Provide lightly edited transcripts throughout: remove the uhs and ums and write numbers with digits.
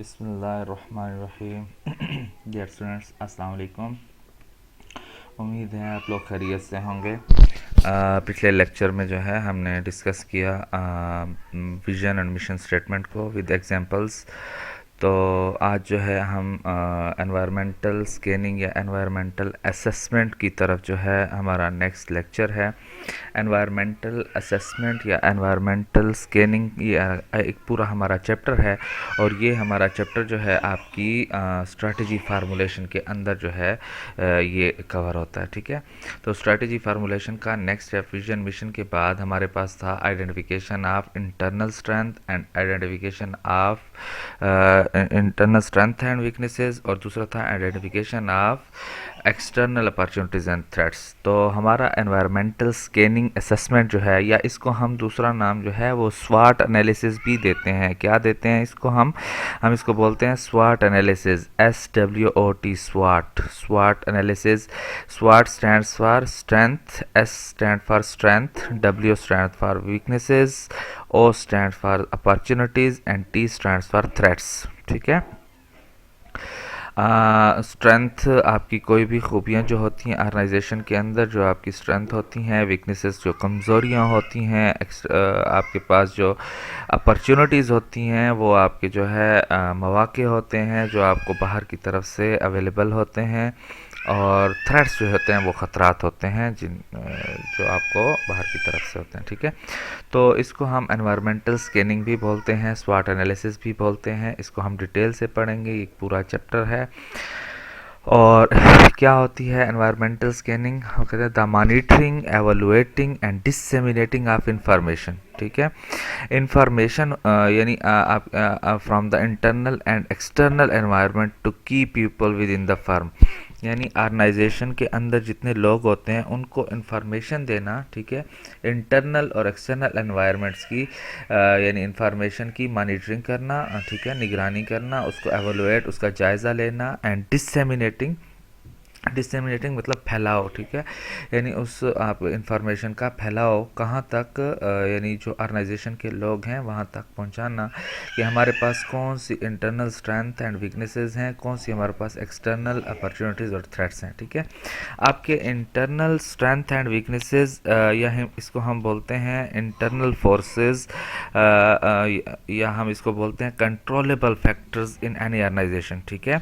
बिस्मिल्लाहिर्रहमानिर्रहीम। Dear students, अस्सलाम वालेकुम। उम्मीद है आप लोग खैरियत से होंगे। पिछले लेक्चर में जो है हमने डिस्कस किया विजन एंड मिशन स्टेटमेंट को विद एग्जांपल्स। तो आज जो है हम एनवायरमेंटल स्कैनिंग या एनवायरमेंटल असेसमेंट की तरफ जो है हमारा नेक्स्ट लेक्चर है। एनवायरमेंटल असेसमेंट या एनवायरमेंटल स्कैनिंग ये एक पूरा हमारा चैप्टर है, और ये हमारा चैप्टर जो है आपकी स्ट्रैटेजी फार्मूलेशन के अंदर जो है ये कवर होता है। ठीक है, तो स्ट्रैटेजी फार्मूलेशन का नेक्स्ट स्टेप विजन मिशन के बाद हमारे पास था identification of internal strength and identification of internal strength and weaknesses, और दूसरा था identification of external opportunities and threats. तो हमारा एनवायरमेंटल स्कैनिंग असेसमेंट जो है, या इसको हम दूसरा नाम जो है वो स्वाट एनालिसिस भी देते हैं। क्या देते हैं इसको? हम इसको बोलते हैं स्वाट analysis, SWOT, स्वाट, स्वाट analysis. स्वाट stands for strength, S stand for strength, W stand for weaknesses, O stand for opportunities and T stand for threats. ठीक है, स्ट्रेंथ आपकी कोई भी खूबियाँ जो होती हैं ऑर्गेनाइजेशन के अंदर, जो आपकी स्ट्रेंथ होती हैं, वीकनेसेस जो कमज़ोरियाँ होती हैं, आपके पास जो अपॉर्चुनिटीज़ होती हैं वो आपके जो है मौक़े होते हैं जो आपको बाहर की तरफ से अवेलेबल होते हैं, और थ्रेट्स जो होते हैं वो ख़तरात होते हैं जो आपको बाहर की तरफ से होते हैं। ठीक है, तो इसको हम एनवायरमेंटल स्कैनिंग भी बोलते हैं, स्वाट एनालिसिस भी बोलते हैं। इसको हम डिटेल से पढ़ेंगे, एक पूरा चैप्टर है। और क्या होती है एनवायरमेंटल स्कैनिंग? हम कहते हैं the monitoring, evaluating and disseminating of information. ठीक है, इंफॉर्मेशन यानी आप from the internal and external environment to key people within the द फर्म, यानी ऑर्गेनाइजेशन के अंदर जितने लोग होते हैं उनको इंफॉर्मेशन देना। ठीक है, इंटरनल और एक्सटर्नल एनवायरनमेंट्स की यानी इंफॉर्मेशन की मॉनिटरिंग करना, ठीक है, निगरानी करना, उसको एवलुएट, उसका जायज़ा लेना, एंड डिसमिनेटिंग, डिसमिनेटिंग मतलब फैलाओ। ठीक है, यानी उस आप इंफॉर्मेशन का फैलाओ कहाँ तक, यानी जो ऑर्गेनाइजेशन के लोग हैं वहाँ तक पहुँचाना कि हमारे पास कौन सी इंटरनल स्ट्रेंथ एंड वीकनेसेस हैं, कौन सी हमारे पास एक्सटर्नल अपॉर्चुनिटीज़ और थ्रेट्स हैं। ठीक है, आपके इंटरनल स्ट्रेंथ एंड वीकनेसेस या इसको हम बोलते हैं इंटरनल फोर्सेस, या हम इसको बोलते हैं controllable factors in any organisation. ठीक है,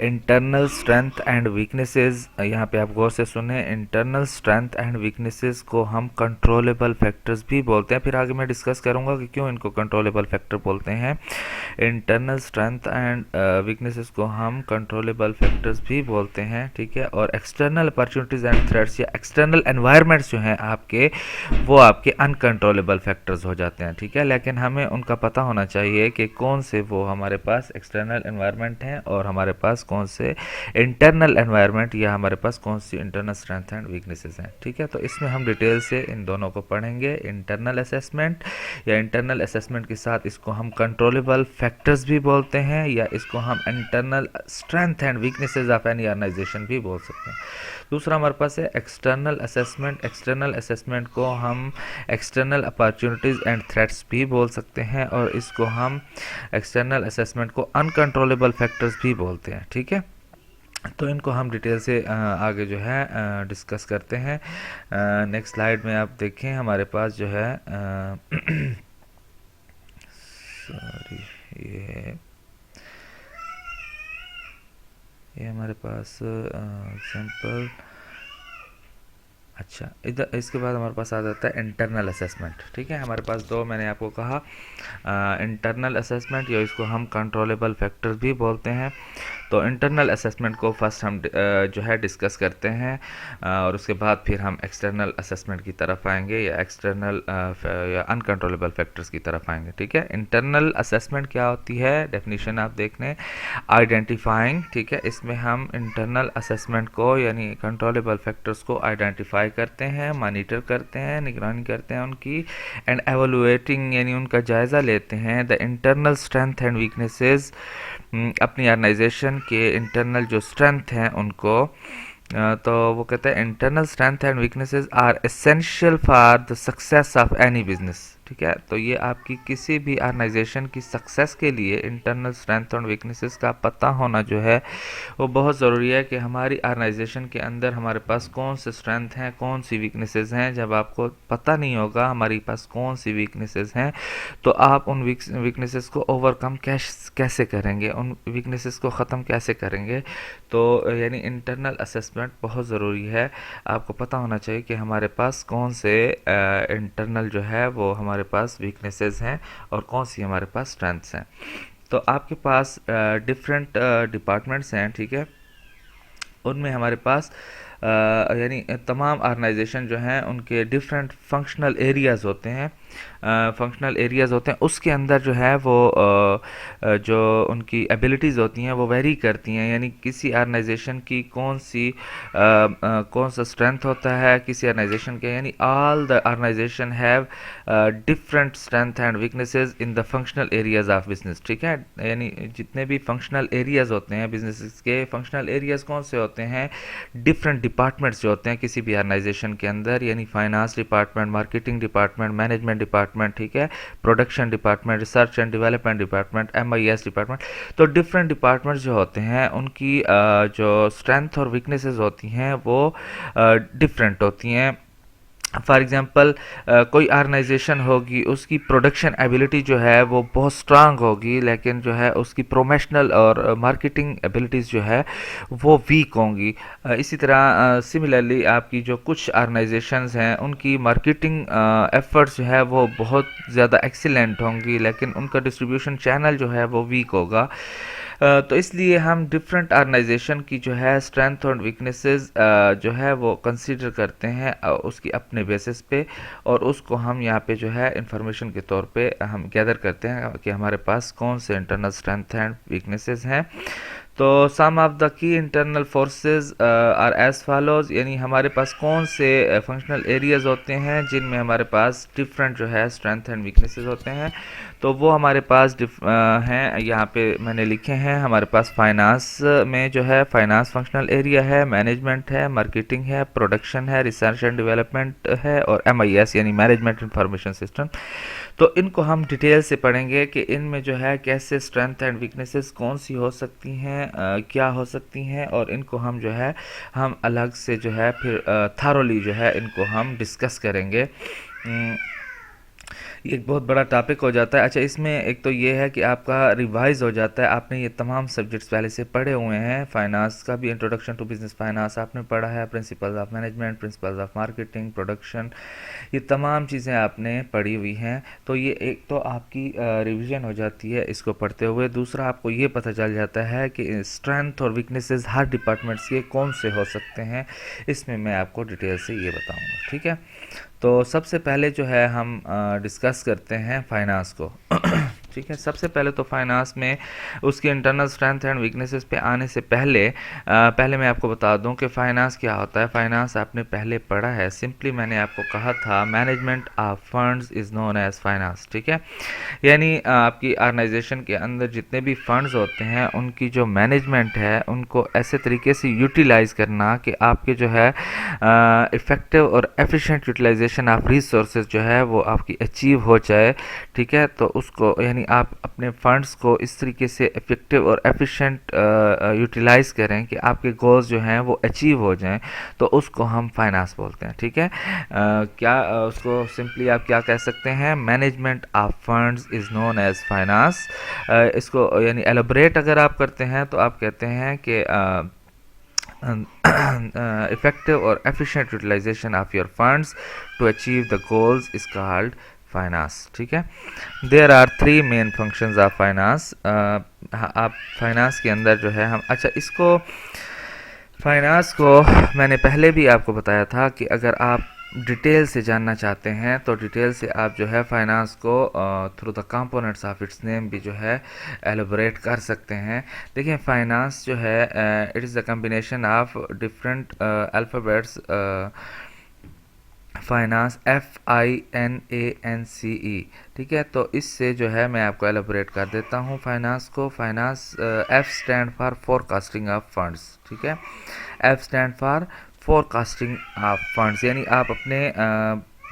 इंटरनल स्ट्रेंथ एंड वीकनेसेस, यहाँ पे आप गौर से सुने, इंटरनल स्ट्रेंथ एंड वीकनेसेस को हम कंट्रोलेबल फैक्टर्स भी बोलते हैं। फिर आगे मैं डिस्कस करूंगा कि क्यों इनको कंट्रोलेबल फैक्टर बोलते हैं। इंटरनल स्ट्रेंथ एंड वीकनेसेस को हम कंट्रोलेबल फैक्टर्स भी बोलते हैं। ठीक है, और एक्सटर्नल अपॉर्चुनिटीज एंड थ्रेट्स या एक्सटर्नल एनवायरनमेंट्स जो हैं आपके, वो आपके अनकंट्रोलेबल फैक्टर्स हो जाते हैं। ठीक है, लेकिन हमें उनका पता होना चाहिए कि कौन से वो हमारे पास एक्सटर्नल एनवायरनमेंट हैं और हमारे पास कौन से इंटरनल एनवायरनमेंट या हमारे पास कौन सी इंटरनल स्ट्रेंथ एंड वीकनेसेस हैं। ठीक है, तो इसमें हम डिटेल से इन दोनों को पढ़ेंगे, इंटरनल असेसमेंट या इंटरनल असेसमेंट के साथ इसको हम कंट्रोलेबल फैक्टर्स भी बोलते हैं, या इसको हम internal strength and weaknesses of any organisation भी बोल सकते हैं। दूसरा हमारे पास है एक्सटर्नल असेसमेंट। एक्सटर्नल असेसमेंट को हम एक्सटर्नल अपॉर्चुनिटीज़ एंड थ्रेट्स भी बोल सकते हैं, और इसको हम एक्सटर्नल असेसमेंट को अनकंट्रोलेबल फैक्टर्स भी बोलते हैं। ठीक है, तो इनको हम डिटेल से आगे जो है डिस्कस करते हैं। नेक्स्ट स्लाइड में आप देखें, हमारे पास जो है सॉरी, ये हमारे पास एग्जांपल। अच्छा, इधर इसके बाद हमारे पास आ जाता है इंटरनल असेसमेंट। ठीक है, हमारे पास दो मैंने आपको कहा, इंटरनल असेसमेंट या इसको हम कंट्रोलेबल फैक्टर्स भी बोलते हैं। तो इंटरनल असेसमेंट को फर्स्ट हम जो है डिस्कस करते हैं, और उसके बाद फिर हम एक्सटर्नल असेसमेंट की तरफ आएंगे, या एक्सटर्नल या अनकंट्रोलेबल फैक्टर्स की तरफ आएंगे। ठीक है, इंटरनल असेसमेंट क्या होती है? डेफिनेशन आप देख लें, आइडेंटिफाइंग। ठीक है, इसमें हम इंटरनल असेसमेंट को यानी कंट्रोलेबल फैक्टर्स को आइडेंटिफाई करते हैं, मॉनिटर करते हैं, निगरानी करते हैं उनकी, एंड एवलुएटिंग यानी उनका जायज़ा लेते हैं the internal strength and weaknesses, अपनी ऑर्गेनाइजेशन के इंटरनल जो स्ट्रेंथ हैं उनको। तो वो कहते हैं internal strength and weaknesses are essential for the success of any business. ठीक है। तो ये आपकी किसी भी ऑर्गेनाइजेशन की सक्सेस के लिए इंटरनल स्ट्रेंथ और वीकनेसेस का पता होना जो है वो बहुत ज़रूरी है कि हमारी ऑर्गेनाइजेशन के अंदर हमारे पास कौन से स्ट्रेंथ हैं, कौन सी वीकनेसेस हैं। जब आपको पता नहीं होगा हमारे पास कौन सी वीकनेसेस हैं, तो आप उन वीकनेसेस को ओवरकम कैसे करेंगे, उन वीकनेसेस को ख़त्म कैसे करेंगे। तो यानी इंटरनल असेसमेंट बहुत ज़रूरी है। आपको पता होना चाहिए कि हमारे पास कौन से इंटरनल जो है वो हमारे पास वीकनेसेस हैं और कौन सी हमारे पास स्ट्रेंथ्स हैं। तो आपके पास डिफरेंट डिपार्टमेंट्स हैं, ठीक है। उनमें हमारे पास यानी तमाम ऑर्गेनाइजेशन जो हैं उनके डिफरेंट फंक्शनल एरियाज़ होते हैं। फंक्शनल एरियाज़ होते हैं, उसके अंदर जो है वो जो उनकी एबिलिटीज़ होती हैं वो वेरी करती हैं। यानी किसी ऑर्गेनाइजेशन की कौन सा स्ट्रेंथ होता है किसी ऑर्गेनाइजेशन के, यानी all the organisation have different strength and weaknesses in the functional areas of business, ठीक है। यानी जितने भी फंक्शनल एरियाज़ होते हैं बिजनेस के, फंक्शनल एरियाज़ कौन से होते हैं, डिफरेंट डिपार्टमेंट्स जो होते हैं किसी भी ऑर्गेनाइजेशन के अंदर, यानी finance department, marketing department, management department, ठीक है, production department, research and development department, MIS department. तो डिफरेंट डिपार्टमेंट जो होते हैं उनकी जो स्ट्रेंथ और वीकनेसेस होती हैं वो डिफरेंट होती हैं। फॉर एग्ज़ाम्पल कोई ऑर्गेनाइजेशन होगी, उसकी प्रोडक्शन एबिलिटी जो है वो बहुत स्ट्रांग होगी, लेकिन जो है उसकी प्रोमोशनल और मार्केटिंग एबिलिटीज़ जो है वो वीक होंगी। इसी तरह सिमिलरली आपकी जो कुछ ऑर्गेनाइजेशंस हैं उनकी मार्केटिंग एफर्ट्स जो है वो बहुत ज़्यादा एक्सीलेंट होंगी, लेकिन उनका डिस्ट्रीब्यूशन चैनल जो है वो वीक होगा। तो इसलिए हम डिफरेंट ऑर्गेनाइजेशन की जो है स्ट्रेंथ और वीकनेसेस जो है वो कंसीडर करते हैं उसकी अपने बेसिस पे, और उसको हम यहाँ पे जो है इंफॉर्मेशन के तौर पे हम गैदर करते हैं कि हमारे पास कौन से इंटरनल स्ट्रेंथ एंड वीकनेसेस हैं। तो some of the key internal forces are as follows, यानी हमारे पास कौन से फंक्शनल एरियाज होते हैं जिनमें हमारे पास डिफरेंट जो है स्ट्रेंथ एंड वीकनेसेस होते हैं। तो वो हमारे पास हैं, यहाँ पे मैंने लिखे हैं। हमारे पास फाइनेंस में जो है फाइनेंस फंक्शनल एरिया है, मैनेजमेंट है, मार्केटिंग है, प्रोडक्शन है, रिसर्च एंड डेवलपमेंट है, और MIS यानी मैनेजमेंट इंफॉर्मेशन सिस्टम। तो इनको हम डिटेल से पढ़ेंगे कि इनमें जो है कैसे स्ट्रेंथ एंड वीकनेसेस कौन सी हो सकती हैं, क्या हो सकती हैं, और इनको हम जो है हम अलग से जो है फिर थारोली जो है इनको हम डिस्कस करेंगे। ये एक बहुत बड़ा टॉपिक हो जाता है। अच्छा, इसमें एक तो ये है कि आपका रिवाइज हो जाता है, आपने ये तमाम सब्जेक्ट्स पहले से पढ़े हुए हैं। फाइनेंस का भी इंट्रोडक्शन टू बिजनेस फाइनेंस आपने पढ़ा है, principles of management, principles of marketing, production, ये तमाम चीज़ें आपने पढ़ी हुई हैं। तो ये एक तो आपकी रिवीजन हो जाती है इसको पढ़ते हुए। दूसरा, आपको ये पता चल जाता है कि स्ट्रेंथ और वीकनेसेस हर डिपार्टमेंट्स के कौन से हो सकते हैं, इसमें मैं आपको डिटेल से ये बताऊँगा, ठीक है। तो सबसे पहले जो है हम डिस्कस करते हैं फाइनेंस को। ठीक है, सबसे पहले तो फाइनेंस में उसकी इंटरनल स्ट्रेंथ एंड वीकनेसेस पे आने से पहले मैं आपको बता दूं कि फाइनेंस क्या होता है। फाइनेंस आपने पहले पढ़ा है, सिंपली मैंने आपको कहा था management of funds is known as finance, ठीक है। यानी आपकी ऑर्गेनाइजेशन के अंदर जितने भी फंड्स होते हैं उनकी जो मैनेजमेंट है उनको ऐसे तरीके से यूटिलाइज़ करना कि आपके जो है इफ़ेक्टिव और एफिशिएंट यूटिलाइजेशन ऑफ रिसोर्सेज जो है वो आपकी अचीव हो जाए, ठीक है। तो उसको यानी आप अपने फंड्स को इस तरीके से इफ़ेक्टिव और एफिशिएंट यूटिलाइज़ करें कि आपके गोल्स जो हैं वो अचीव हो जाएं, तो उसको हम फाइनेंस बोलते हैं, ठीक है। उसको सिंपली आप क्या कह सकते हैं, management of funds is known as finance. इसको यानी एलोबरेट अगर आप करते हैं तो आप कहते हैं कि effective or efficient utilization of your funds to achieve the goals is called finance, ठीक है। There are 3 main functions of finance. आप फाइनेंस के अंदर जो है हम इसको फाइनेंस को मैंने पहले भी आपको बताया था कि अगर आप डिटेल से जानना चाहते हैं तो डिटेल से आप जो है फाइनेंस को through the components of its name भी जो है एलोबरेट कर सकते हैं। देखिए, फाइनेंस जो है it is the combination of different alphabets. Finance FINANCE, ठीक है। तो इससे जो है मैं आपको एलोबरेट कर देता हूँ फाइनेंस को। Finance F stand for forecasting of funds, ठीक है। F stand for forecasting of funds, यानी आप अपने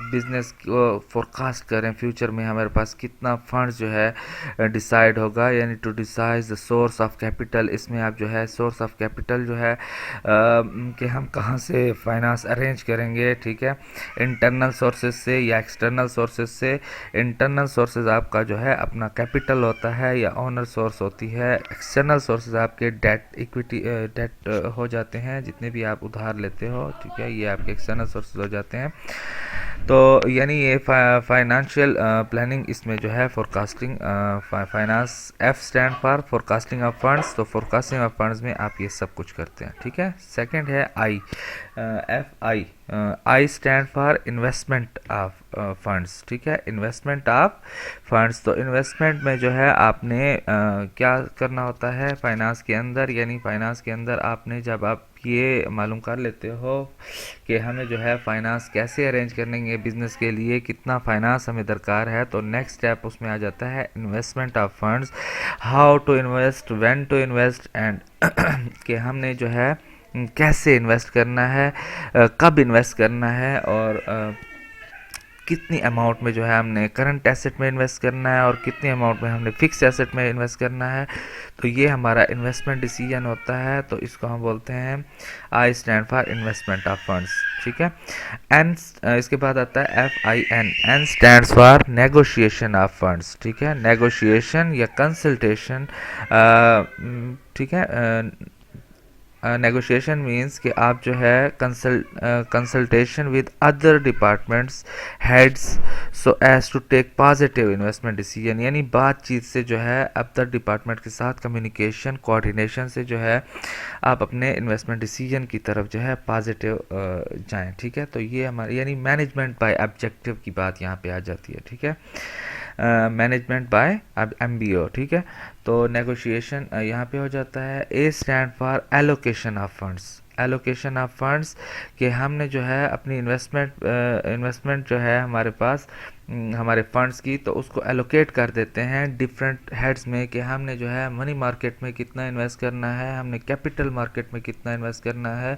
बिजनेस को फोरकास्ट करें, फ्यूचर में हमारे पास कितना फंड्स जो है डिसाइड होगा, यानी to decide the source of capital. इसमें आप जो है सोर्स ऑफ कैपिटल जो है कि हम कहाँ से फाइनेंस अरेंज करेंगे, ठीक है, इंटरनल सोर्सेज से या एक्सटर्नल सोर्सेज से। इंटरनल सोर्सेज आपका जो है अपना कैपिटल होता है या ओनर सोर्स होती है। एक्सटर्नल सोर्सेज आपके डेट इक्विटी डेट हो जाते हैं, जितने भी आप उधार लेते हो, ठीक है, ये आपके एक्सटर्नल सोर्सेज हो जाते हैं। तो यानी ये फाइनेंशियल प्लानिंग इसमें जो है forecasting finance, F stand for forecasting of funds. तो फोरकास्टिंग ऑफ फंड्स में आप ये सब कुछ करते हैं, ठीक है। सेकंड है I, F I, I stand for investment of funds, ठीक है, इन्वेस्टमेंट ऑफ फंड्स। तो इन्वेस्टमेंट में जो है आपने क्या करना होता है फाइनेंस के अंदर, यानी फाइनेंस के अंदर आपने जब आप ये मालूम कर लेते हो कि हमें जो है फाइनेंस कैसे अरेंज करेंगे बिज़नेस के लिए, कितना फाइनेंस हमें दरकार है, तो नेक्स्ट स्टेप उसमें आ जाता है investment of funds. How to invest, when to invest and कि हमने जो है कैसे इन्वेस्ट करना है, कब इन्वेस्ट करना है, और कितनी अमाउंट में जो है हमने करंट एसेट में इन्वेस्ट करना है और कितनी अमाउंट में हमने फिक्स एसेट में इन्वेस्ट करना है। तो ये हमारा इन्वेस्टमेंट डिसीजन होता है। तो इसको हम बोलते हैं I stand for investment of funds, ठीक है। एन, इसके बाद आता है F I N, N stands for negotiation of funds, ठीक है, नेगोशिएशन या कंसल्टेशन, ठीक है। नेगोशिएशन मीन्स कि आप जो है consultation with other departments heads so as to take positive investment decision, यानी बातचीत से जो है अदर डिपार्टमेंट के साथ कम्युनिकेशन कोऑर्डिनेशन से जो है आप अपने इन्वेस्टमेंट डिसीजन की तरफ जो है पॉजिटिव जाएं, ठीक है। तो ये हमारे यानी मैनेजमेंट बाय ऑब्जेक्टिव की बात यहाँ पे आ जाती है, ठीक है, मैनेजमेंट बाय MBO, ठीक है। तो नेगोशिएशन यहाँ पे हो जाता है। A stand for allocation of funds, allocation of funds कि हमने जो है अपनी इन्वेस्टमेंट जो है हमारे पास हमारे फंड्स की, तो उसको एलोकेट कर देते हैं डिफरेंट हेड्स में कि हमने जो है मनी मार्केट में कितना इन्वेस्ट करना है, हमने कैपिटल मार्केट में कितना इन्वेस्ट करना है।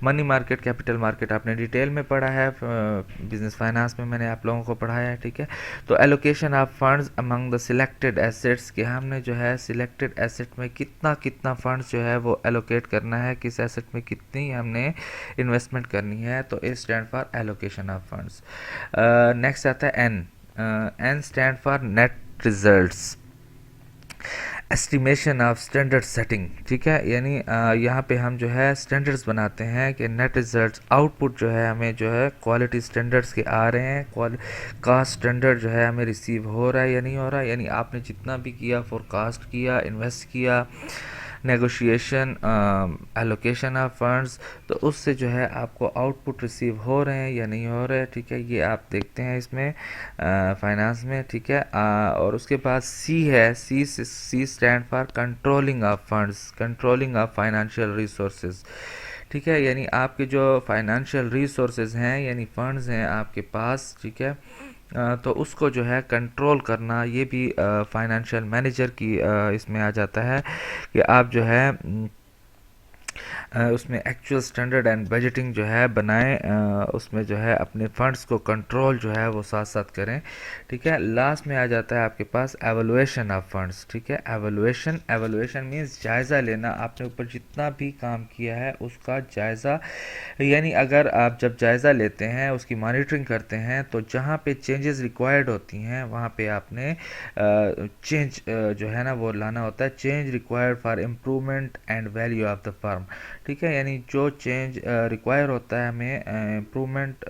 मनी मार्केट, कैपिटल मार्केट आपने डिटेल में पढ़ा है, बिजनेस फाइनेंस में मैंने आप लोगों को पढ़ाया है, ठीक है। तो allocation of funds among the selected assets कि हमने जो है सिलेक्टेड एसेट में कितना कितना फंड्स जो है वो एलोकेट करना है, किस एसेट में कितनी हमने इन्वेस्टमेंट करनी है। तो A stand for allocation of funds. Next आता है N, N stand for net results, estimation of standard setting, ठीक है, यानी यहाँ पे हम जो है स्टैंडर्ड्स बनाते हैं कि नेट रिजल्ट्स आउटपुट जो है हमें जो है क्वालिटी स्टैंडर्ड्स के आ रहे हैं, कास्ट स्टैंडर्ड जो है हमें रिसीव हो रहा है या नहीं हो रहा है, यानी आपने जितना भी किया, फोरकास्ट किया, इन्वेस्ट किया, नेगोशिएशन, एलोकेशन ऑफ फंड्स, तो उससे जो है आपको आउटपुट रिसीव हो रहे हैं या नहीं हो रहे, ठीक है, ये आप देखते हैं इसमें फाइनेंस में, ठीक है। और उसके बाद सी है, C stand for controlling of funds, controlling of financial resources, ठीक है, यानी आपके जो फाइनेंशियल रिसोर्सेज हैं यानी फंड्स हैं आपके पास, ठीक है, तो उसको जो है कंट्रोल करना, ये भी फाइनेंशियल मैनेजर की इसमें आ जाता है कि आप जो है उसमें एक्चुअल स्टैंडर्ड एंड बजटिंग जो है बनाएं, उसमें जो है अपने फंड्स को कंट्रोल जो है वो साथ साथ करें, ठीक है। लास्ट में आ जाता है आपके पास एवोल्यूशन ऑफ फंड्स, ठीक है, एवोल्यूशन, एवोल्यूशन मीन्स जायज़ा लेना, आपने ऊपर जितना भी काम किया है उसका जायज़ा, यानी अगर आप जब जायज़ा लेते हैं उसकी मॉनिटरिंग करते हैं तो जहाँ पे चेंजेस रिक्वायर्ड होती हैं वहाँ पे आपने चेंज जो है ना वो लाना होता है, change required for improvement and value of the firm, ठीक है, यानी जो चेंज रिक्वायर होता है हमें इम्प्रूवमेंट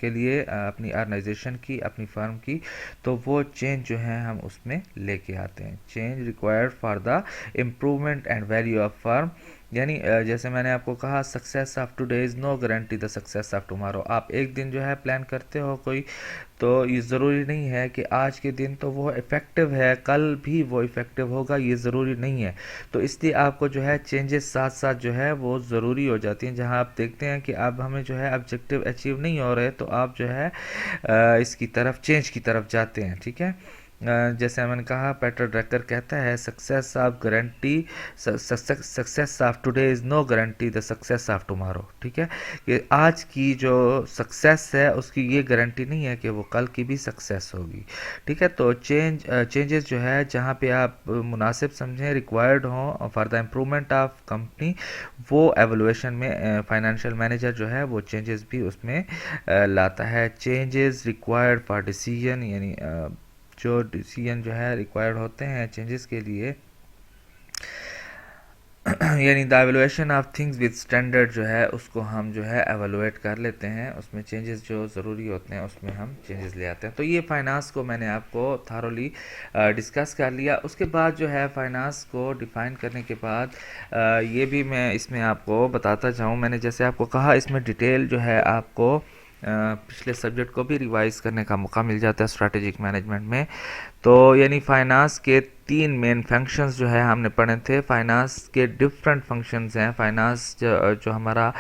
के लिए अपनी ऑर्गेनाइजेशन की, अपनी फर्म की, तो वो चेंज जो है हम उसमें लेके आते हैं, change required for the improvement and value of firm. यानी जैसे मैंने आपको कहा success of today is no guarantee the success of tomorrow, आप एक दिन जो है प्लान करते हो कोई, तो ये ज़रूरी नहीं है कि आज के दिन तो वो इफ़ेक्टिव है, कल भी वो इफ़ेक्टिव होगा, ये ज़रूरी नहीं है। तो इसलिए आपको जो है चेंजेस साथ साथ जो है वो ज़रूरी हो जाती हैं, जहां आप देखते हैं कि अब हमें जो है ऑब्जेक्टिव अचीव नहीं हो रहे, तो आप जो है इसकी तरफ, चेंज की तरफ जाते हैं, ठीक है। जैसे मैंने कहा, पीटर ड्रकर कहता है, success of guarantee success of today is no guarantee the success of tomorrow. ठीक है, कि आज की जो सक्सेस है उसकी ये गारंटी नहीं है कि वो कल की भी सक्सेस होगी। ठीक है, तो चेंजेस जो है जहाँ पे आप मुनासिब समझें, रिक्वायर्ड हों for the improvement of company, वो एवोल्यूशन में फाइनेंशियल मैनेजर जो है वो चेंजेस भी उसमें लाता है। चेंजेस रिक्वायर्ड फॉर डिसीजन, यानी जो डिसीजन जो है रिक्वायर्ड होते हैं चेंजेस के लिए, यानी the evolution of things with standard जो है उसको हम जो है एवोलुएट कर लेते हैं, उसमें चेंजेस जो ज़रूरी होते हैं उसमें हम चेंजेस ले आते हैं। तो ये फाइनेंस को मैंने आपको थारोली डिस्कस कर लिया। उसके बाद जो है फाइनेंस को डिफ़ाइन करने के बाद ये भी मैं इसमें आपको बताता जाऊँ, मैंने जैसे आपको कहा इसमें डिटेल जो है आपको पिछले सब्जेक्ट को भी रिवाइज करने का मौका मिल जाता है स्ट्रैटेजिक मैनेजमेंट में। तो यानी फाइनेंस के 3 मेन फंक्शंस जो है हमने पढ़े थे। फाइनेंस के डिफरेंट फंक्शंस हैं। फाइनेंस जो हमारा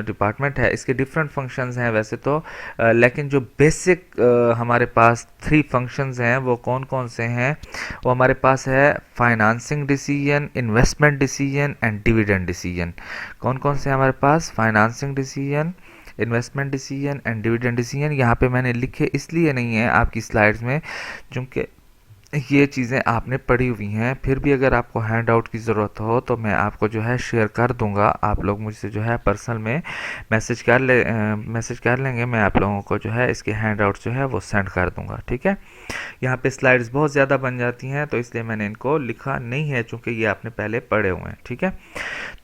डिपार्टमेंट है इसके डिफरेंट फंक्शंस हैं वैसे तो, लेकिन जो बेसिक हमारे पास 3 फंक्शंस हैं वो कौन कौन से हैं? वो हमारे पास है financing decision, investment decision and dividend decision. कौन कौन से हमारे पास? Financing decision, investment decision and dividend decision. यहाँ पे मैंने लिखे इसलिए नहीं है आपकी स्लाइड्स में क्योंकि ये चीज़ें आपने पढ़ी हुई हैं, फिर भी अगर आपको हैंड आउट की ज़रूरत हो तो मैं आपको जो है शेयर कर दूंगा। आप लोग मुझसे जो है पर्सनल में मैसेज कर लेंगे, मैं आप लोगों को जो है इसके हैंड आउट जो है वो सेंड कर दूंगा। ठीक है, यहाँ पे स्लाइड्स बहुत ज़्यादा बन जाती हैं तो इसलिए मैंने इनको लिखा नहीं है चूँकि ये आपने पहले पढ़े हुए हैं। ठीक है,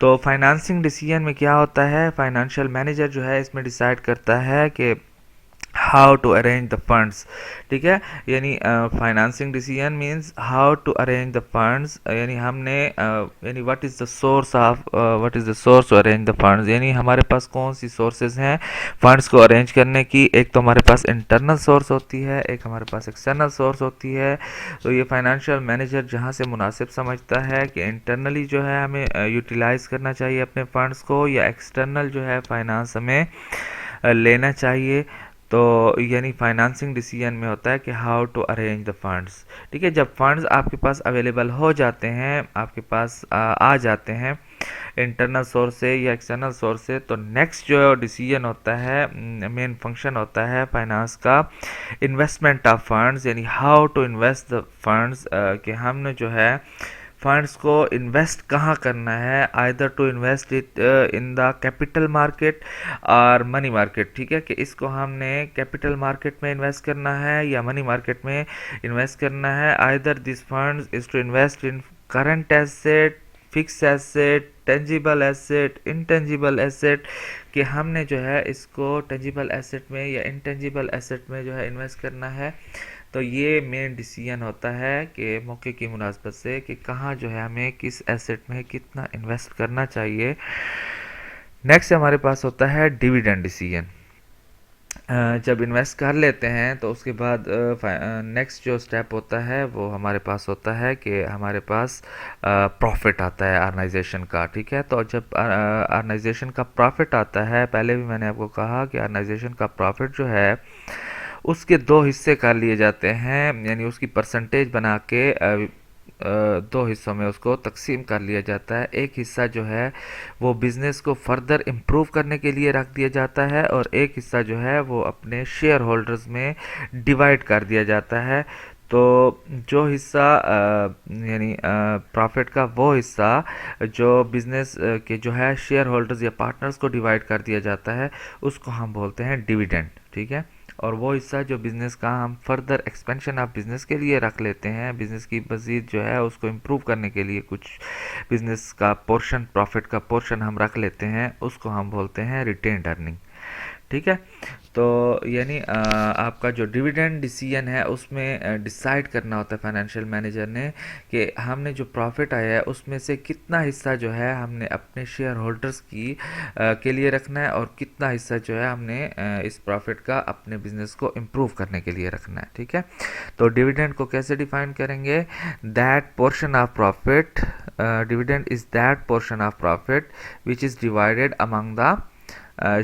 तो फाइनेंसिंग डिसीजन में क्या होता है? फाइनेंशियल मैनेजर जो है इसमें डिसाइड करता है कि how to arrange the funds. ठीक है, यानी financing decision means how to arrange the funds, यानी हमने यानी what is the source to arrange the funds, यानी हमारे पास कौन सी सोर्सेज हैं फंड्स को अरेंज करने की। एक तो हमारे पास इंटरनल सोर्स होती है, एक हमारे पास एक्सटर्नल सोर्स होती है। तो ये फाइनेंशियल मैनेजर जहाँ से मुनासिब समझता है कि इंटरनली जो है हमें यूटिलाइज़ करना चाहिए अपने फंड्स को, या एक्सटर्नल जो है फाइनेंस हमें लेना चाहिए। तो यानी फाइनेंसिंग डिसीजन में होता है कि how to arrange the funds. ठीक है, जब फंड्स आपके पास अवेलेबल हो जाते हैं, आपके पास आ जाते हैं इंटरनल सोर्स से या एक्सटर्नल सोर्स से, तो नेक्स्ट जो डिसीजन होता है, मेन फंक्शन होता है फाइनेंस का, इन्वेस्टमेंट ऑफ फंड्स, यानी how to invest the funds, कि हमने जो है फंड्स को इन्वेस्ट कहाँ करना है, either to invest it in the capital market और मनी मार्केट। ठीक है, कि इसको हमने कैपिटल मार्केट में इन्वेस्ट करना है या मनी मार्केट में इन्वेस्ट करना है। Either this funds is to invest in current asset, fix asset, tangible asset, intangible asset, कि हमने जो है इसको टेंजिबल एसेट में या इनटेंजिबल एसेट में जो है इन्वेस्ट करना है। तो ये मेन डिसीजन होता है कि मौके की मुनासबत से कि कहाँ जो है हमें किस एसेट में कितना इन्वेस्ट करना चाहिए। नेक्स्ट हमारे पास होता है डिविडेंड डिसीजन। जब इन्वेस्ट कर लेते हैं तो उसके बाद नेक्स्ट जो स्टेप होता है वो हमारे पास होता है कि हमारे पास प्रॉफिट आता है ऑर्गेनाइजेशन का। ठीक है, तो जब ऑर्गेनाइजेशन का प्रॉफिट आता है, पहले भी मैंने आपको कहा कि ऑर्गेनाइजेशन का प्रॉफिट जो है उसके 2 हिस्से कर लिए जाते हैं, यानी उसकी परसेंटेज बना के 2 हिस्सों में उसको तकसीम कर लिया जाता है। एक हिस्सा जो है वो बिज़नेस को फर्दर इम्प्रूव करने के लिए रख दिया जाता है और एक हिस्सा जो है वो अपने शेयर होल्डर्स में डिवाइड कर दिया जाता है। तो जो हिस्सा यानी प्रॉफिट का वो हिस्सा जो बिज़नेस के जो है शेयर होल्डर्स या पार्टनर्स को डिवाइड कर दिया जाता है उसको हम बोलते हैं डिविडेंड। ठीक है, और वो हिस्सा जो बिज़नेस का हम फर्दर एक्सपेंशन ऑफ बिज़नेस के लिए रख लेते हैं, बिज़नेस की मज़ीद जो है उसको इम्प्रूव करने के लिए कुछ बिज़नेस का पोर्शन, प्रॉफिट का पोर्शन हम रख लेते हैं, उसको हम बोलते हैं रिटेन्ड अर्निंग। ठीक है, तो यानी आपका जो डिविडेंड डिसीजन है उसमें डिसाइड करना होता है फाइनेंशियल मैनेजर ने कि हमने जो प्रॉफिट आया है उसमें से कितना हिस्सा जो है हमने अपने शेयर होल्डर्स की के लिए रखना है और कितना हिस्सा जो है हमने इस प्रॉफिट का अपने बिजनेस को इम्प्रूव करने के लिए रखना है। ठीक है, तो डिविडेंड को कैसे डिफाइन करेंगे? That portion of profit, dividend is that portion of profit which is divided among the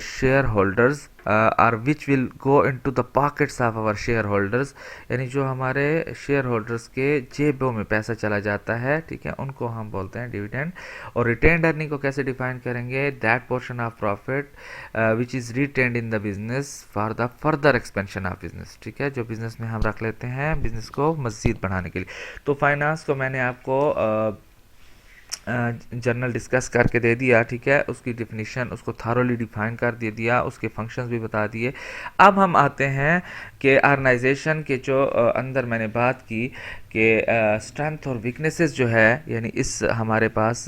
share holders or which will go into the pockets of our share holders, यानी जो हमारे शेयर होल्डर्स के जेबों में पैसा चला जाता है, ठीक है, उनको हम बोलते हैं डिविडेंड। और रिटेन्ड अर्निंग को कैसे डिफाइन करेंगे? That portion of profit which is retained in the business for the further expansion of business, ठीक है, जो बिजनेस में हम रख लेते हैं बिजनेस को मज़ीद बढ़ाने के लिए। तो फाइनेंस को मैंने आपको जर्नल डिस्कस करके दे दिया, ठीक है, उसकी डिफिनीशन उसको थारोली डिफाइन कर दे दिया, उसके फंक्शंस भी बता दिए। अब हम आते हैं कि ऑर्गेनाइजेशन के जो अंदर मैंने बात की कि स्ट्रेंथ और वीकनेसेस जो है, यानी इस हमारे पास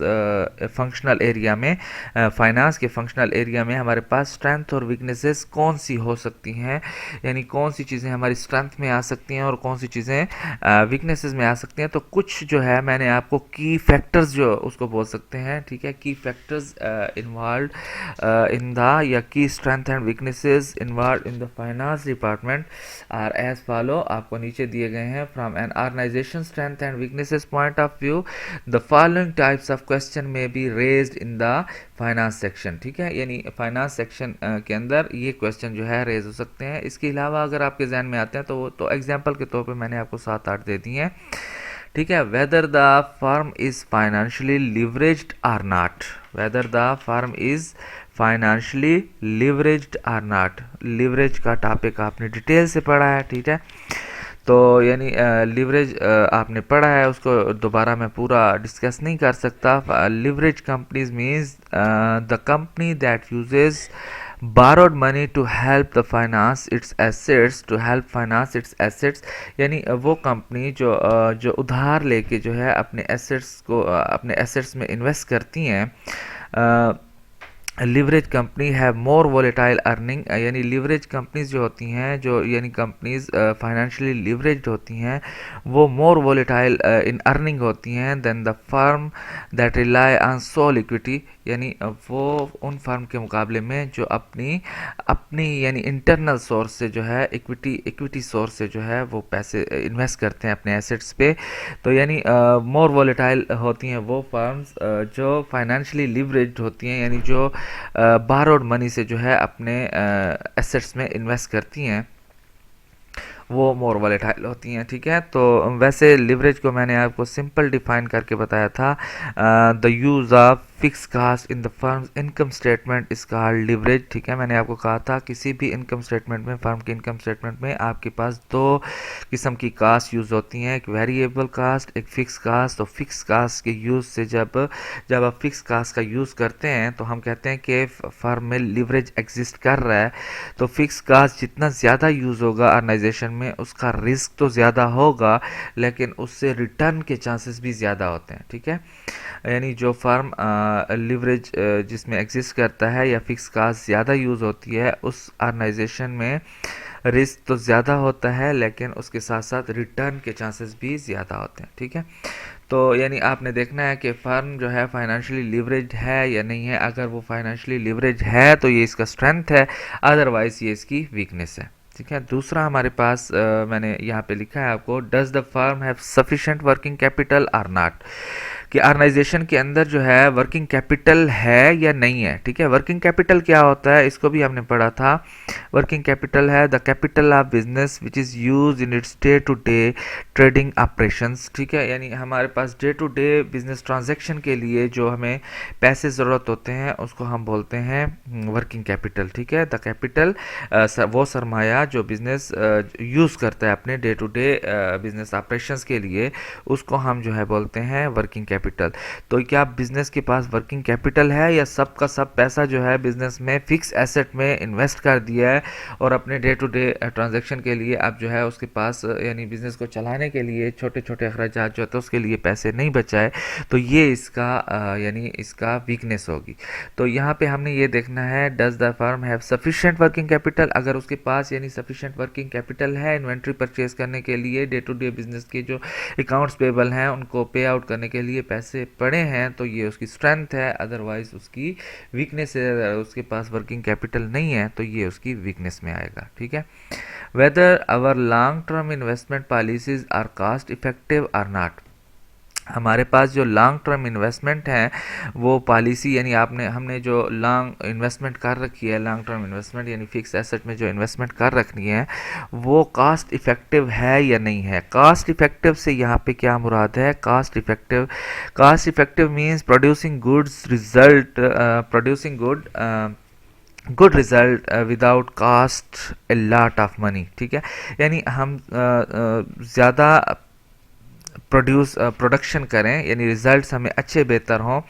फंक्शनल एरिया में, फाइनेंस के फंक्शनल एरिया में हमारे पास स्ट्रेंथ और वीकनेसेस कौन सी हो सकती हैं, यानी कौन सी चीज़ें हमारी स्ट्रेंथ में आ सकती हैं और कौन सी चीज़ें वीकनेसेस में आ सकती हैं। तो कुछ जो है मैंने आपको की फैक्टर्स जो उसको बोल सकते हैं, ठीक है, की फैक्टर्स इन्वॉल्व इन द, या की strength and weaknesses involve in the finance department are as follow, आपको नीचे दिए गए हैं। From an organisation strength and weaknesses point of view, the following types of question may be raised in the finance section, ठीक है, यानी finance section के अंदर ये क्वेश्चन जो है रेज हो सकते हैं। इसके अलावा अगर आपके जहन में आते हैं तो वो तो एग्जाम्पल के तौर पे मैंने आपको 7-8 दे दिए हैं, ठीक है। Whether the firm is financially leveraged or not, whether the firm is financially leveraged or not, leverage का टॉपिक आपने डिटेल से पढ़ा है, ठीक है, तो यानी लिवरेज आपने पढ़ा है, उसको दोबारा मैं पूरा डिस्कस नहीं कर सकता। Leverage companies means the company that uses borrowed money to help the finance its assets, to help finance its assets, यानी वो कंपनी जो उधार लेके जो है अपने एसेट्स को अपने एसेट्स में इन्वेस्ट करती हैं। लिवरेज कंपनी है मोर वोलेटाइल अर्निंग, यानी लिवरेज कंपनीज जो होती हैं, जो यानी कंपनीज फाइनेंशियली लिवरेज्ड होती हैं, वो मोर वोलेटाइल इन अर्निंग होती हैं then the firm that rely on sole equity, यानी वो उन फर्म के मुकाबले में जो अपनी अपनी यानी इंटरनल सोर्स से जो है इक्विटी सोर्स से जो है वो पैसे इन्वेस्ट करते हैं अपने एसेट्स पे। तो यानी मोर वोलेटाइल होती हैं वो फर्म्स जो फाइनेंशियली लिवरेज्ड होती हैं, यानी जो बारोड मनी से जो है अपने एसेट्स में इन्वेस्ट करती हैं, वो मोर वॉलेटाइल होती हैं, ठीक है। तो वैसे लिवरेज को मैंने आपको सिंपल डिफाइन करके बताया था, the use of fix cost in the firm's income statement is called leverage, ठीक है। मैंने आपको कहा था किसी भी इनकम स्टेटमेंट में, फर्म के इनकम स्टेटमेंट में आपके पास दो किस्म की कास्ट यूज़ होती हैं, एक वेरिएबल कास्ट, एक फिक्स कास्ट। तो फिक्स कास्ट के यूज़ से जब आप फिक्स कास्ट का यूज़ करते हैं तो हम कहते हैं कि फर्म में लिवरेज एग्जिस्ट कर रहा है। तो फिक्स कास्ट जितना ज़्यादा यूज़ होगा ऑर्गेनाइजेशन में, उसका रिस्क तो ज़्यादा होगा लेकिन उससे रिटर्न के चांसेस भी ज़्यादा होते हैं, ठीक है। यानी जो फर्म लिवरेज जिसमें एग्जिस्ट करता है या फिक्स कास्ट ज़्यादा यूज़ होती है, उस ऑर्गेनाइजेशन में रिस्क तो ज़्यादा होता है लेकिन उसके साथ साथ रिटर्न के चांसेस भी ज़्यादा होते हैं, ठीक है। तो यानी आपने देखना है कि फर्म जो है फाइनेंशियली लिवरेज है या नहीं है। अगर वो फाइनेंशियली लिवरेज है तो ये इसका स्ट्रेंथ है, अदरवाइज ये इसकी वीकनेस है, ठीक है। दूसरा हमारे पास मैंने यहाँ पे लिखा है आपको, does the firm have sufficient working capital R not, कि ऑर्गेनाइजेशन के अंदर जो है वर्किंग कैपिटल है या नहीं है, ठीक है। वर्किंग कैपिटल क्या होता है, इसको भी हमने पढ़ा था। वर्किंग कैपिटल है the capital of business which is use in its day to day trading operations, ठीक है। यानी हमारे पास day to day business transaction के लिए जो हमें पैसे ज़रूरत होते हैं उसको हम बोलते हैं वर्किंग कैपिटल, ठीक है। द कैपिटल वो सरमाया जो बिजनेस यूज़ करता है अपने day to day business operations के लिए, उसको हम जो है बोलते हैं वर्किंग कैपिटल। तो क्या बिजनेस के पास वर्किंग कैपिटल है या सब का सब पैसा जो है बिजनेस में फिक्स एसेट में इन्वेस्ट कर दिया है और अपने डे टू डे ट्रांजैक्शन के लिए अब जो है उसके पास यानी बिजनेस को चलाने के लिए छोटे छोटे अखराजात जो होते हैं उसके लिए पैसे नहीं बचाए, तो ये इसका यानी इसका वीकनेस होगी। तो यहाँ पे हमने ये देखना है, does the firm have sufficient working capital, अगर उसके पास यानी सफिशिएंट वर्किंग कैपिटल है इन्वेंट्री परचेज करने के लिए, डे टू डे बिजनेस के जो अकाउंट्स पेबल हैं उनको पे आउट करने के लिए पैसे पड़े हैं, तो ये उसकी स्ट्रेंथ है। अदरवाइज उसकी वीकनेस है, अगर उसके पास वर्किंग कैपिटल नहीं है तो ये उसकी वीकनेस में आएगा, ठीक है। Whether our long term investment policies are cost effective or not, हमारे पास जो लॉन्ग टर्म इन्वेस्टमेंट है वो पॉलिसी यानी आपने हमने जो लॉन्ग इन्वेस्टमेंट कर रखी है, लॉन्ग टर्म इन्वेस्टमेंट यानी फिक्स एसेट में जो इन्वेस्टमेंट कर रखनी है वो कास्ट इफ़ेक्टिव है या नहीं है। कास्ट इफ़ेक्टिव से यहाँ पे क्या मुराद है? Cost effective means producing goods result producing good result without cost a lot of money. ठीक है, यानी हम ज़्यादा प्रोडक्शन करें यानी रिजल्ट्स हमें अच्छे बेहतर हों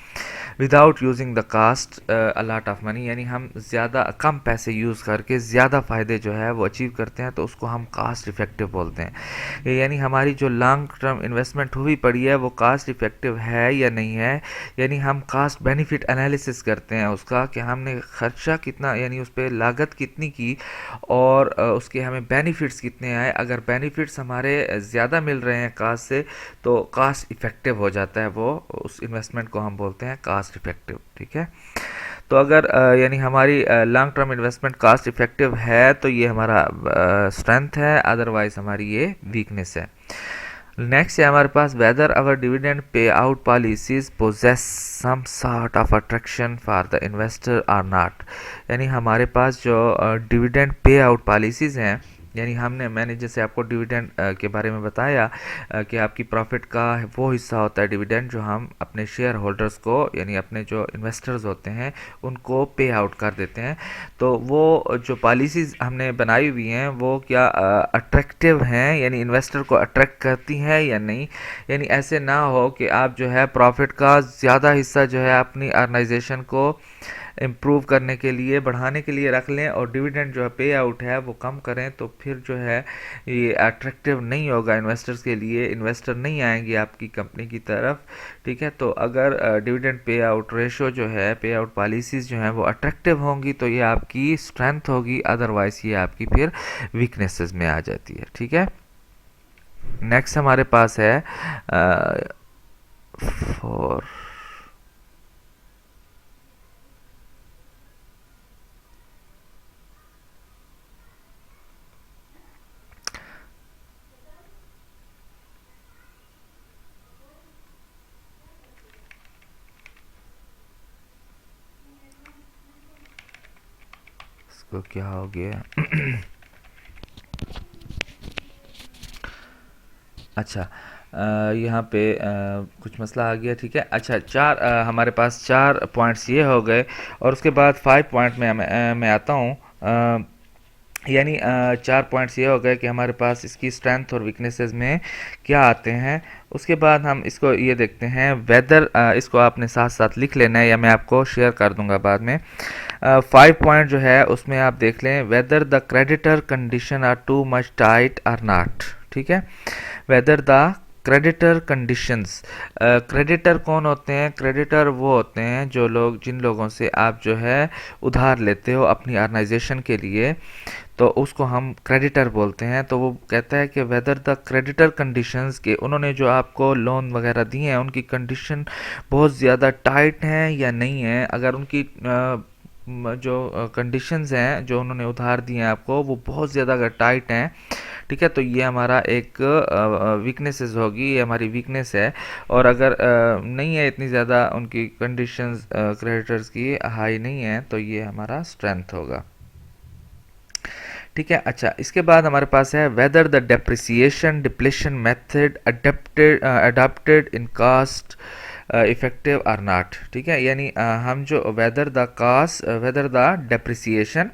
without using the cost a lot of money, यानी हम ज़्यादा कम पैसे यूज़ करके ज़्यादा फ़ायदे जो है वो अचीव करते हैं, तो उसको हम कास्ट इफ़ेक्टिव बोलते हैं। यानी हमारी जो लॉन्ग टर्म इन्वेस्टमेंट हुई पड़ी है वो कास्ट इफ़ेक्टिव है या नहीं है, यानी हम कास्ट बेनिफिट एनालिसिस करते हैं उसका कि हमने खर्चा कितना यानी उस पर लागत कितनी की और उसके हमें बेनिफिट्स कितने आए। अगर बेनिफिट्स हमारे ज़्यादा मिल रहे हैं कास्ट से तो कास्ट इफ़ेक्टिव हो जाता है, वो उस इन्वेस्टमेंट को हम बोलते हैं कास्ट इफ़ेक्टिव। ठीक है, तो अगर यानी हमारी long term investment cost effective है तो ये हमारा स्ट्रेंथ है, अदरवाइज हमारी ये वीकनेस है। नेक्स्ट है हमारे पास whether our dividend pay out policies poses some sort of attraction for the investor or not, यानी हमारे पास जो डिविडेंड पे आउट पॉलिसीज़ हैं यानी मैंने जैसे आपको डिविडेंड के बारे में बताया कि आपकी प्रॉफिट का वो हिस्सा होता है डिविडेंड जो हम अपने शेयर होल्डर्स को यानी अपने जो इन्वेस्टर्स होते हैं उनको पे आउट कर देते हैं। तो वो जो पॉलिसीज़ हमने बनाई हुई हैं वो क्या अट्रैक्टिव हैं यानी इन्वेस्टर को अट्रैक्ट करती हैं या नहीं, यानी ऐसे ना हो कि आप जो है प्रॉफिट का ज़्यादा हिस्सा जो है अपनी ऑर्गेनाइजेशन को इम्प्रूव करने के लिए बढ़ाने के लिए रख लें और डिविडेंड जो है पे आउट है वो कम करें, तो फिर जो है ये अट्रैक्टिव नहीं होगा इन्वेस्टर्स के लिए, इन्वेस्टर नहीं आएंगे आपकी कंपनी की तरफ। ठीक है, तो अगर डिविडेंड पे आउट रेशो जो है पे आउट पॉलिसीज़ जो हैं वो अट्रैक्टिव होंगी तो ये आपकी स्ट्रेंथ होगी, अदरवाइज ये आपकी फिर वीकनेसेस में आ जाती है। ठीक है, नेक्स्ट हमारे पास है फॉर इसको क्या हो गया अच्छा यहाँ पे कुछ मसला आ गया। ठीक है, अच्छा हमारे पास 4 पॉइंट्स ये हो गए और उसके बाद 5 पॉइंट में मैं आता हूँ। यानी 4 पॉइंट्स ये हो गए कि हमारे पास इसकी स्ट्रेंथ और वीकनेसेस में क्या आते हैं। उसके बाद हम इसको ये देखते हैं वेदर, इसको आपने साथ साथ लिख लेना है या मैं आपको शेयर कर दूंगा बाद में। 5 पॉइंट जो है उसमें आप देख लें whether the creditor condition are too much tight or not. ठीक है, whether the creditor conditions, creditor कौन होते हैं? क्रेडिटर वो होते हैं जिन लोगों से आप जो है उधार लेते हो अपनी ऑर्गेनाइजेशन के लिए, तो उसको हम क्रेडिटर बोलते हैं। तो वो कहता है कि वेदर द क्रेडिटर कंडीशंस के उन्होंने जो आपको लोन वगैरह दिए हैं उनकी कंडीशन बहुत ज़्यादा टाइट हैं या नहीं है। अगर उनकी जो कंडीशंस हैं जो उन्होंने उधार दिए हैं आपको वो बहुत ज़्यादा अगर टाइट हैं, ठीक है, तो ये हमारा एक वीकनेसेस होगी, ये हमारी वीकनेस है। और अगर नहीं है इतनी ज़्यादा उनकी कंडीशंस क्रेडिटर्स की हाई नहीं है तो ये हमारा स्ट्रेंथ होगा। ठीक है, अच्छा इसके बाद हमारे पास है whether the depreciation depletion method adopted in cost effective or not. ठीक है, यानी हम जो whether the depreciation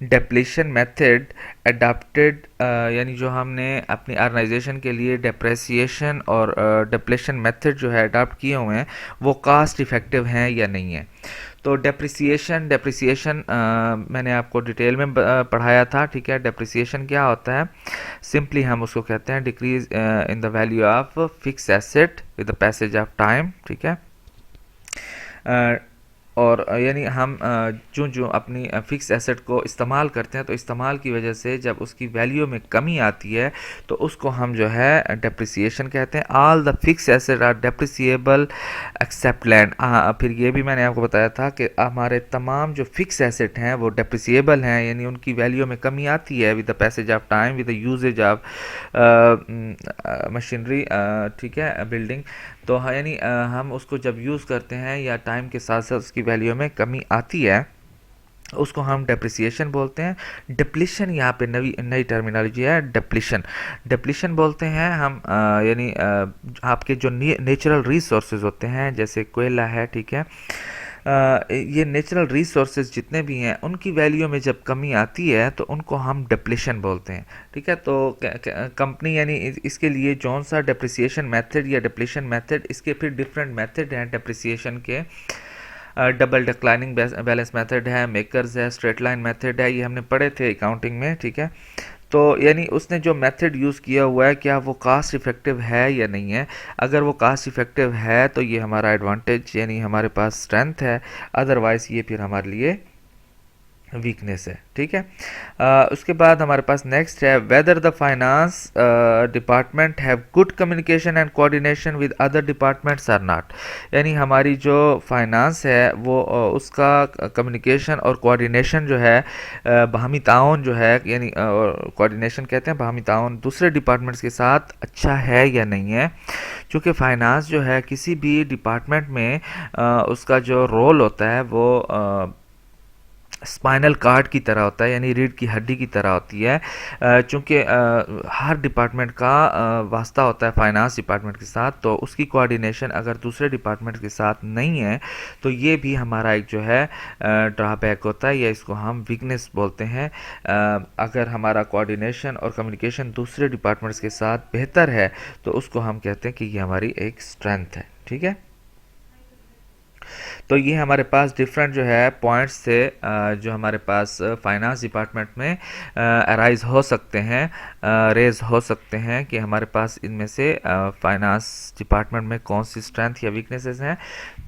depletion method adopted यानी जो हमने अपनी ऑर्गेनाइजेशन के लिए डेप्रेसिएशन और डेप्लेशन मेथड जो है अडॉप्ट किए हुए हैं वो कास्ट इफेक्टिव हैं या नहीं है। तो डेप्रिसिएशन मैंने आपको डिटेल में पढ़ाया था। ठीक है, डेप्रिसिएशन क्या होता है? सिंपली हम उसको कहते हैं decrease in the value of fix asset with the passage of time. ठीक है, और यानी हम जो अपनी फ़िक्स एसेट को इस्तेमाल करते हैं तो इस्तेमाल की वजह से जब उसकी वैल्यू में कमी आती है तो उसको हम जो है डेप्रिसिएशन कहते हैं। All the fix asset are depreciable except land. फिर ये भी मैंने आपको बताया था कि हमारे तमाम जो फिक्स एसेट हैं वो डेप्रिसिएबल हैं, यानी उनकी वैल्यू में कमी आती है with the passage of time, with the usages of machinery. ठीक है, बिल्डिंग, तो यानी हम उसको जब यूज़ करते हैं या टाइम के साथ साथ उसकी वैल्यू में कमी आती है, उसको हम डेप्रिसिएशन बोलते हैं। डिप्लीशन यहाँ पे नई नई टर्मिनोलॉजी है, डिप्लीशन। डिप्लीशन बोलते हैं हम यानी आपके जो नेचुरल रिसोर्सेज होते हैं, जैसे कोयला है, ठीक है, ये नेचुरल रिसोर्सेज जितने भी हैं उनकी वैल्यू में जब कमी आती है तो उनको हम डिप्लीशन बोलते हैं, ठीक है। तो कंपनी यानी इसके लिए जौन सा डिप्रिसिएशन मेथड या डिप्लीशन मेथड, इसके फिर डिफरेंट मेथड हैं डिप्रिसिएशन के। डबल डिक्लाइनिंग बैलेंस मेथड है, मेकर्स है, स्ट्रेट लाइन मेथड है, ये हमने पढ़े थे अकाउंटिंग में, ठीक है। तो यानी उसने जो मेथड यूज़ किया हुआ है, क्या वो कास्ट इफ़ेक्टिव है या नहीं है। अगर वो कास्ट इफ़ेक्टिव है तो ये हमारा एडवांटेज यानी हमारे पास स्ट्रेंथ है, अदरवाइज़ ये फिर हमारे लिए वीकनेस है, ठीक है। उसके बाद हमारे पास नेक्स्ट है, whether the finance department have good communication and coordination with other departments or not. यानी हमारी जो फाइनेंस है वो उसका कम्युनिकेशन और कोऑर्डिनेशन जो है, बाहमी ताउन जो है, यानी कोऑर्डिनेशन कहते हैं बाहमी ताउन दूसरे डिपार्टमेंट्स के साथ अच्छा है या नहीं है। क्योंकि फाइनेंस जो है किसी भी डिपार्टमेंट में उसका जो रोल होता है वो स्पाइनल कार्ड की तरह होता है, यानी रीढ़ की हड्डी की तरह होती है। चूँकि हर डिपार्टमेंट का वास्ता होता है फाइनेंस डिपार्टमेंट के साथ, तो उसकी कोऑर्डिनेशन अगर दूसरे डिपार्टमेंट के साथ नहीं है तो ये भी हमारा एक जो है ड्रॉबैक होता है, या इसको हम वीकनेस बोलते हैं। अगर हमारा कोऑर्डिनेशन और कम्युनिकेशन दूसरे डिपार्टमेंट्स के साथ बेहतर है तो उसको हम कहते हैं कि ये हमारी एक स्ट्रेंथ है, ठीक है। तो ये हमारे पास डिफरेंट जो है पॉइंट्स थे जो हमारे पास फाइनेंस डिपार्टमेंट में अराइज हो सकते हैं, रेज हो सकते हैं कि हमारे पास इनमें से फाइनेंस डिपार्टमेंट में कौन सी स्ट्रेंथ या वीकनेसेस हैं।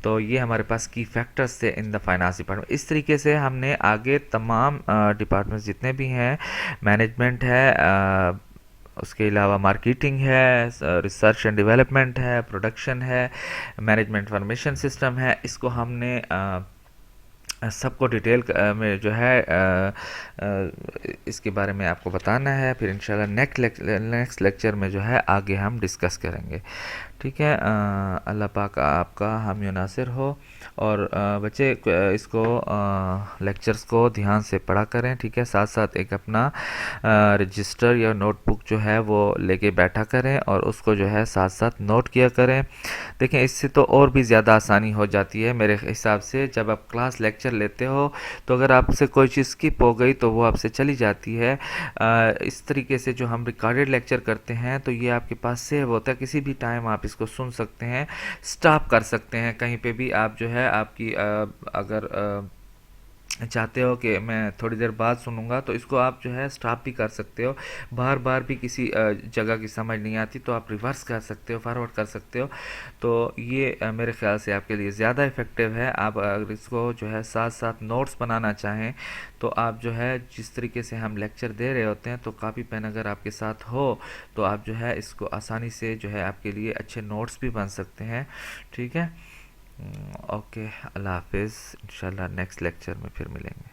तो ये हमारे पास की फैक्टर्स थे इन द फाइनेंस डिपार्टमेंट। इस तरीके से हमने आगे तमाम डिपार्टमेंट्स जितने भी हैं, मैनेजमेंट है, उसके अलावा मार्केटिंग है, रिसर्च एंड डेवलपमेंट है, प्रोडक्शन है, मैनेजमेंट इंफॉर्मेशन सिस्टम है, इसको हमने सबको डिटेल में जो है इसके बारे में आपको बताना है। फिर इंशाल्लाह नेक्स्ट लेक्चर में जो है आगे हम डिस्कस करेंगे, ठीक है। अल्लाह पाक आपका हामी नासिर हो। और बच्चे इसको लेक्चर्स को ध्यान से पढ़ा करें, ठीक है। साथ साथ एक अपना रजिस्टर या नोटबुक जो है वो लेके बैठा करें और उसको जो है साथ साथ नोट किया करें। देखें, इससे तो और भी ज़्यादा आसानी हो जाती है मेरे हिसाब से। जब आप क्लास लेक्चर लेते हो तो अगर आपसे कोई चीज़ स्किप हो गई तो वो आपसे चली जाती है। इस तरीके से जो हम रिकॉर्डेड लेक्चर करते हैं तो ये आपके पास सेव होता है, किसी भी टाइम आप इसको सुन सकते हैं, स्टॉप कर सकते हैं कहीं पे भी। आप जो है आपकी अगर चाहते हो कि मैं थोड़ी देर बाद सुनूंगा तो इसको आप जो है स्टॉप भी कर सकते हो। बार बार भी किसी जगह की समझ नहीं आती तो आप रिवर्स कर सकते हो, फॉरवर्ड कर सकते हो। तो ये मेरे ख्याल से आपके लिए ज़्यादा इफ़ेक्टिव है। आप अगर इसको जो है साथ साथ नोट्स बनाना चाहें तो आप जो है जिस तरीके से हम लेक्चर दे रहे होते हैं तो कापी पेन अगर आपके साथ हो तो आप जो है इसको आसानी से जो है आपके लिए अच्छे नोट्स भी बन सकते हैं, ठीक है। ओके, अल्लाह हाफिज़। इंशाल्लाह नेक्स्ट लेक्चर में फिर मिलेंगे।